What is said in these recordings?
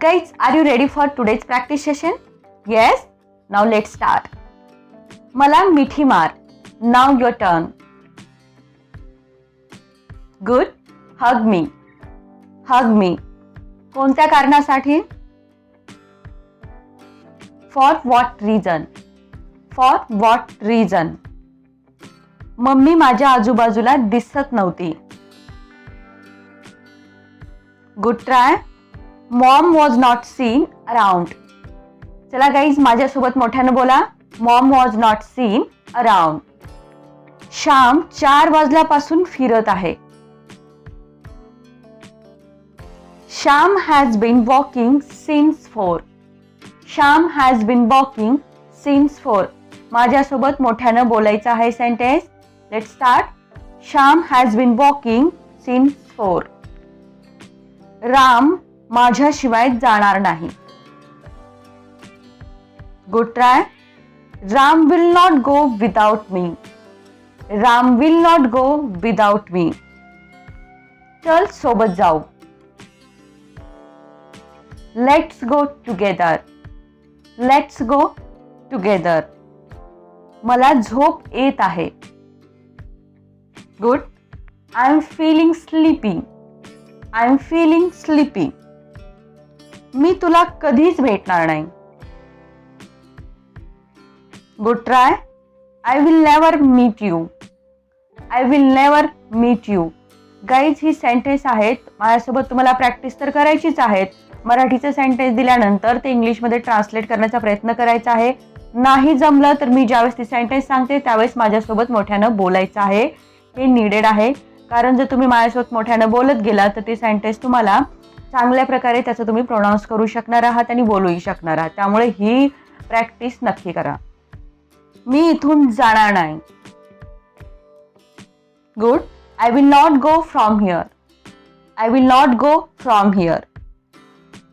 Guys, are you ready for today's practice session? Yes? Now let's start. मला मिठी मार. Now your turn. Good. Hug me. Hug me. कोणत्या कारणासाठी? For what reason? For what reason? Mummy माझ्या आजूबाजूला दिसत नव्हती. Good try. Mom was not seen around. चला गाईज माझ्यासोबत मोठ्यानं बोला. Mom was not seen around. Shyam 4 वाजल्यापासून फिरत आहे. Shyam has been walking since 4. Shyam has been walking since 4. माझ्यासोबत मोठ्यानं बोलायचं आहे sentence. Let's start. Shyam has been walking since 4. Ram माझ्याशिवाय जाणार नाही. Good try. Ram will not go without me. Ram will not go without me. चल सोबत जाऊ. Let's go together. Let's go together. मला झोप येत आहे. Good. I'm feeling sleepy. I'm feeling sleepy. मी तुला कधीच भेटणार नाही. Good try. I will never meet you. I will never meet you. Guys he sentence आहेत. माझ्यासोबत तुम्हाला प्रॅक्टिस तर करायचीच आहेत. मराठीचे सेंटेन्स दिल्यानंतर ते इंग्लिशमध्ये ट्रान्सलेट करण्याचा प्रयत्न करायचा आहे. नाही जमलं तर मी ज्यावेळेस ती सेंटेन्स सांगते त्यावेळेस माझ्यासोबत मोठ्यानं बोलायचं आहे. हे नीडेड आहे. कारण जर तुम्ही माझ्यासोबत मोठ्यानं बोलत गेला तर ती सेंटेन्स तुम्हाला चांगल्या प्रकारे त्याचं तुम्ही प्रोनाऊन्स करू शकणार आहात आणि बोलूही शकणार आहात. त्यामुळे ही प्रॅक्टिस नक्की करा. मी इथून जाणार नाही. Good. I will not go from here. I will not go from here.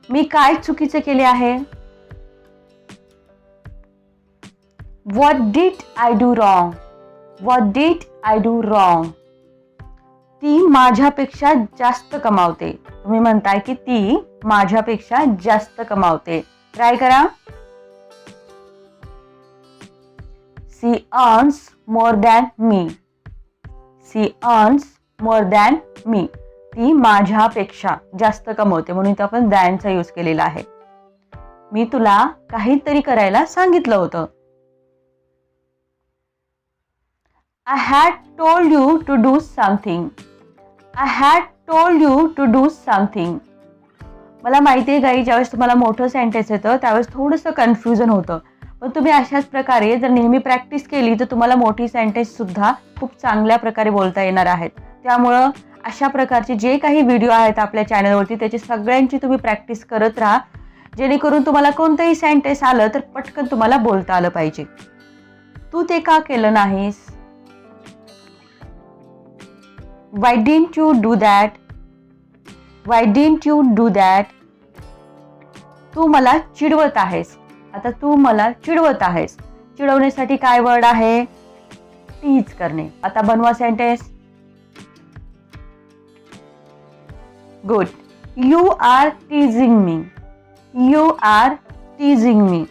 मी काय चुकीचे केले आहे? What did I do wrong? What did I do wrong? ती माझ्यापेक्षा जास्त कमावते. तुम्ही म्हणताय की ती माझ्यापेक्षा जास्त कमावते. ट्राय करा. She earns more than me. She earns more than me. ती माझ्यापेक्षा जास्त कमवते म्हणून इथं आपण दॅनचा यूज केलेला आहे. मी तुला काहीतरी करायला सांगितलं होतं. I had told you to do something. I had told you to do something. मला माहिती आहे गाई ज्यावेळेस तुम्हाला मोठं सेंटेन्स येतं त्यावेळेस थोडंसं कन्फ्युजन होतं. पण तुम्ही अशाच प्रकारे जर नेहमी प्रॅक्टिस केली तर तुम्हाला मोठी सेंटेन्स सुद्धा खूप चांगल्या प्रकारे बोलता येणार आहेत. त्यामुळं अशा प्रकारचे जे काही व्हिडिओ आहेत आपल्या चॅनलवरती त्याची सगळ्यांची तुम्ही प्रॅक्टिस करत राहा जेणेकरून तुम्हाला कोणतंही सेंटेन्स आलं तर पटकन तुम्हाला बोलता आलं पाहिजे. तू ते का केलं नाहीस? Why didn't you do that? Why didn't you do that? तू मला चिडवत आहेस. आता तू मला चिडवत आहेस. चिडवण्यासाठी काय वर्ड आहे? टीज करणे. आता बनवा sentence. Good. You are teasing me. You are teasing me.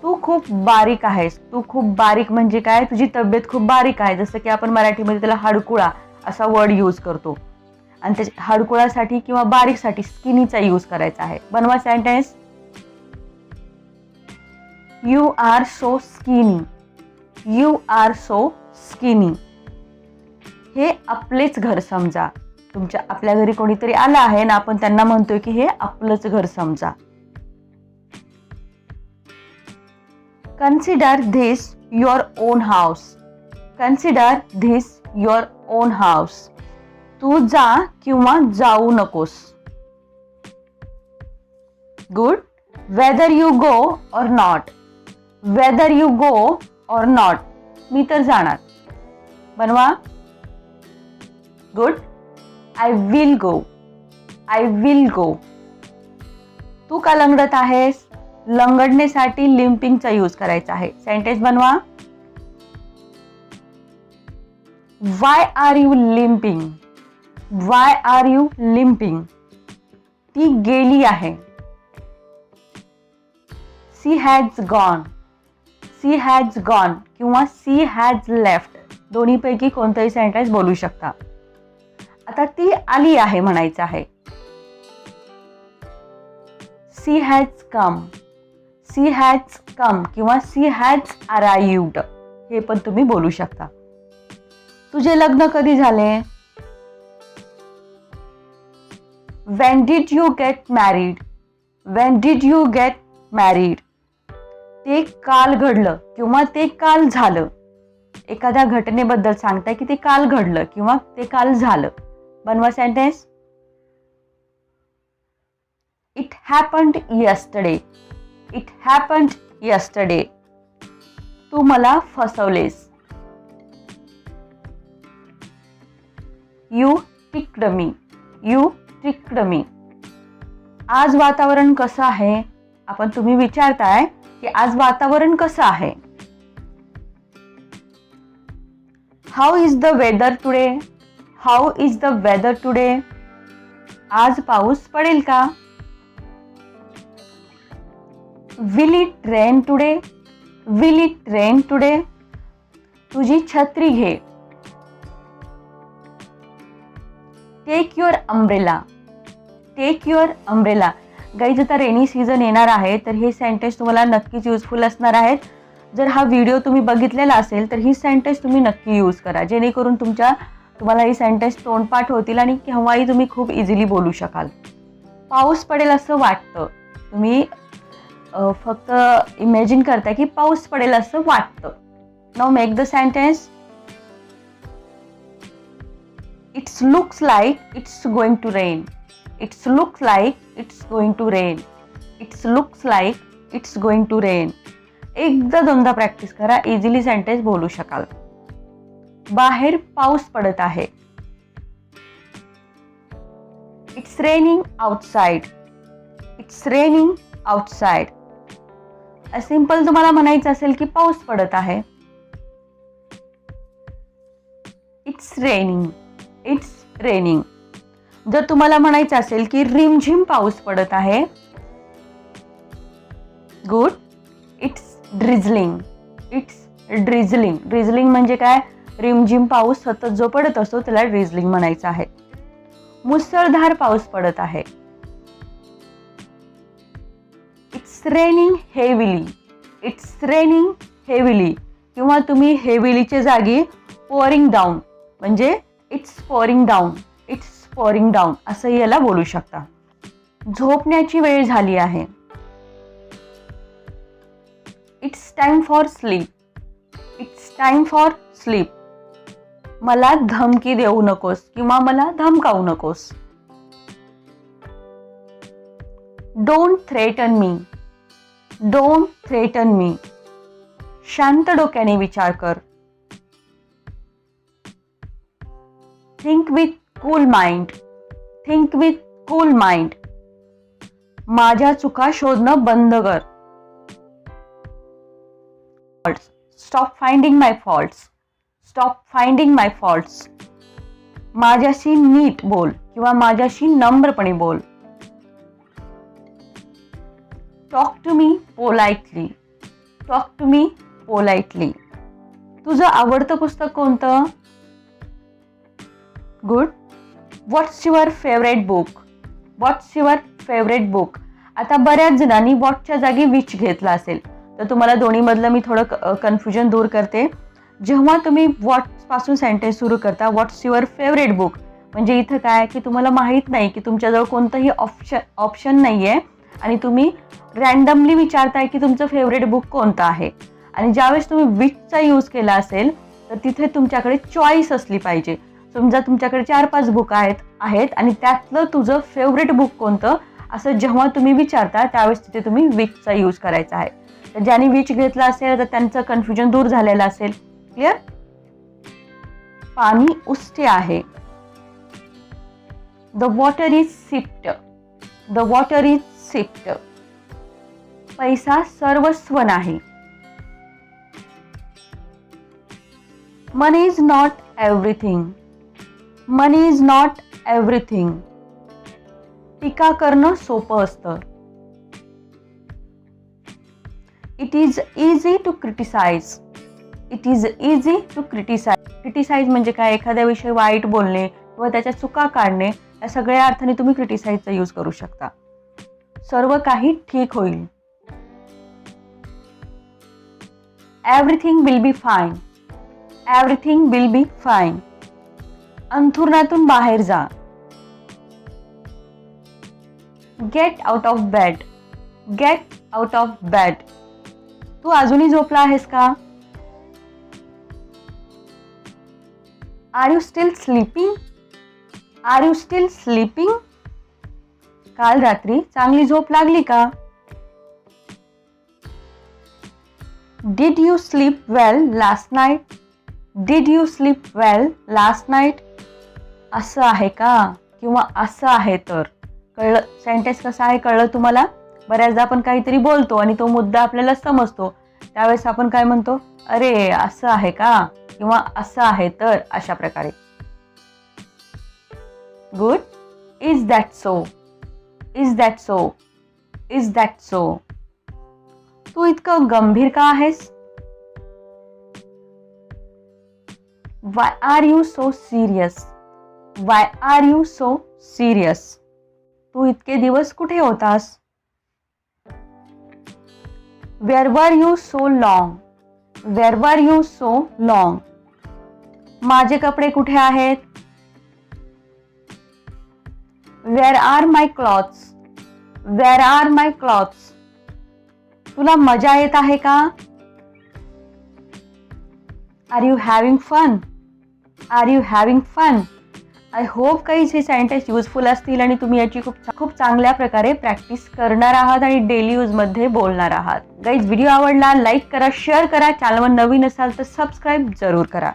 तू खूप बारीक आहेस. तू खूप बारीक म्हणजे काय? तुझी तब्येत खूप बारीक आहे. जसं की आपण मराठीमध्ये त्याला हडकुळा असा वर्ड यूज करतो आणि त्या हडकुळासाठी किंवा बारीकसाठी स्किनीचा यूज करायचा आहे. बनवा sentence. You are so skinny. You are so skinny. हे आपलेच घर समजा. आपल्या घरी कोणीतरी आलं आहे ना आपण त्यांना म्हणतोय की हे आपलंच घर समजा. Consider this your own house. Consider this your own house. तू जा किंवा जाऊ नकोस. गुड. वेदर यू गो और नॉट. वेदर यू गो और नॉट. मी तर जाणार. बनवा. Good. I will go. I will go. तू का लंगडत आहेस? लंगडण्यासाठी लिंपिंगचा यूज करायचा आहे. सेंटेन्स बनवा. Why are you limping? Why are you limping? ती गेली आहे. She has gone, she has gone किंवा सी हॅज लेफ्ट, दोन्हीपैकी कोणतंही सेंटेन्स बोलू शकता. आता ती आली आहे म्हणायचं आहे. She has come, she has come किंवा सी हॅज अराइव्ड, हे पण तुम्ही बोलू शकता. तुझे लग्न कधी झाले? When did you get married? When did you get married? ते काल घडलं किंवा ते काल झालं. एखाद्या घटनेबद्दल सांगताय की ते काल घडलं किंवा ते काल झालं. बनवा sentence. It happened yesterday. It happened yesterday. तू मला फसवलेस. You tricked me. You tricked me. आज वातावरण कसं आहे? तुम्ही विचारताय की आज वातावरण कसं आहे. How is the weather today? How is the weather today? आज पाऊस पडेल का? Will it rain today? Will it rain today? तुझी छत्री घे. Take your umbrella. Take your umbrella. Guys आता रेनी सीझन येणार आहे तर हे सेंटेन्स तुम्हाला नक्कीच युजफुल असणार आहेत. जर हा व्हिडिओ तुम्ही बघितलेला असेल तर ही सेंटेन्स तुम्ही नक्की यूज करा, जेणेकरून तुम्हाला ही सेंटेन्स तोंडपाठ होतील आणि केव्हाही तुम्ही खूप इझिली बोलू शकाल. पाऊस पडेल असं वाटतं. तुम्ही फक्त इमॅजिन करताय की पाऊस पडेल असं वाटतं. Now make the sentence. It looks like it's going to rain. It looks like it's going to rain. It looks like it's going to rain. एकदा दोनदा प्रॅक्टिस करा, इझिली सेंटेन्स बोलू शकाल. बाहेर पाऊस पडत आहे. It's raining outside. It's raining outside. Simple तुम्हाला म्हणायचं असेल की पाऊस पडत आहे. It's raining. It's raining. जर तुम्हाला म्हणायचं असेल की रिमझिम पाऊस पडत आहे. गुड. इट्स ड्रिझलिंग. इट्स ड्रिझलिंग. ड्रिझलिंग म्हणजे काय? रिमझिम पाऊस सतत जो पडत असतो त्याला ड्रिझलिंग म्हणायचं आहे. मुसळधार पाऊस पडत आहे. It's raining heavily. It's raining heavily किंवा तुम्ही हेविलीच्या जागी पोरिंग डाऊन म्हणजे it's pouring down. It's pouring down असं याला बोलू शकता. झोपण्याची वेळ झाली आहे. It's time for sleep. It's time for sleep. मला धमकी देऊ नकोस किंवा मला धमकावू नकोस. Don't threaten me. Don't threaten मी. शांत डोक्याने विचार कर. Think with cool mind. Think with cool mind. माझ्या चुका शोधणं बंद कर. Stop finding my faults. Stop finding my faults. माझ्याशी नीट बोल किंवा माझ्याशी नम्रपणे बोल. Talk to me politely. Talk to me politely. तुझं आवडतं पुस्तक कोणतं? Good. What's your favourite book. What's your favourite book. आता बऱ्याच जणांनी व्हॉटच्या जागी विच घेतला असेल तर तुम्हाला दोन्हीमधलं मी थोडं कन्फ्युजन दूर करते. जेव्हा तुम्ही व्हॉट्सपासून सेंटेन्स सुरू करता, व्हॉट्स युअर फेवरेट बुक म्हणजे इथं काय की तुम्हाला माहीत नाही की तुमच्याजवळ कोणतंही ऑप्शन नाही आहे आणि तुम्ही रँडमली विचारताय की तुमचं फेवरेट बुक कोणतं आहे. आणि ज्यावेळेस तुम्ही विचचा यूज केला असेल तर तिथे तुमच्याकडे चॉईस असली पाहिजे. समजा तुमच्याकडे 4-5 बुक आहेत आणि त्यातलं तुझं फेवरेट बुक कोणतं असं जेव्हा तुम्ही विचारता त्यावेळेस तिथे तुम्ही विचचा यूज करायचा आहे. तर ज्यांनी विच घेतला असेल तर त्यांचं कन्फ्युजन दूर झालेलं असेल. क्लिअर. पाणी उष्टे आहे. The water is sipped. The water is sipped. पैसा सर्वस्व नाही. Money is not everything. Money is not everything. टीका करणं सोपं असतं. It is easy to criticise. It is easy to criticise. Criticise म्हणजे काय? एखाद्याविषयी वाईट बोलणे किंवा त्याच्या चुका काढणे. या सगळ्या अर्थाने तुम्ही क्रिटिसाइजचा यूज करू शकता. सर्व काही ठीक होईल. Everything will be fine. Everything will be fine. अंथरुणातून बाहेर जा. Get out of bed. Get out of bed. तू अजूनही झोपला आहेस का? Are you still sleeping. Are you still sleeping. काल रात्री चांगली झोप लागली का? Did you sleep well last night. Did you sleep well last night. असं आहे का किंवा असं आहे तर. कळलं सेंटेन्स कसा आहे? कळलं तुम्हाला? बऱ्याचदा आपण काहीतरी बोलतो आणि तो मुद्दा आपल्याला समजतो, त्यावेळेस आपण काय म्हणतो? अरे असं आहे का किंवा असं आहे तर. अशा प्रकारे. Good. Is that so. Is that so. Is that so. तू इतकं गंभीर का आहेस? Why are you so serious. Why are you so serious. तू इतके दिवस कुठे होतास? Where were you so long. Where were you so long. माझे कपडे कुठे आहेत? Where are my clothes. Where are my clothes. तुला मजा येत आहे का? Are you having fun. Are you having fun. I hope काही हे सेंटेन्स युजफुल असतील आणि तुम्ही याची खूप चांगल्या प्रकारे प्रॅक्टिस करणार आहात आणि डेली यूजमध्ये बोलणार आहात. गाईज व्हिडिओ आवडला लाईक करा, शेअर करा. चॅनलवर नवीन असाल तर सबस्क्राईब जरूर करा.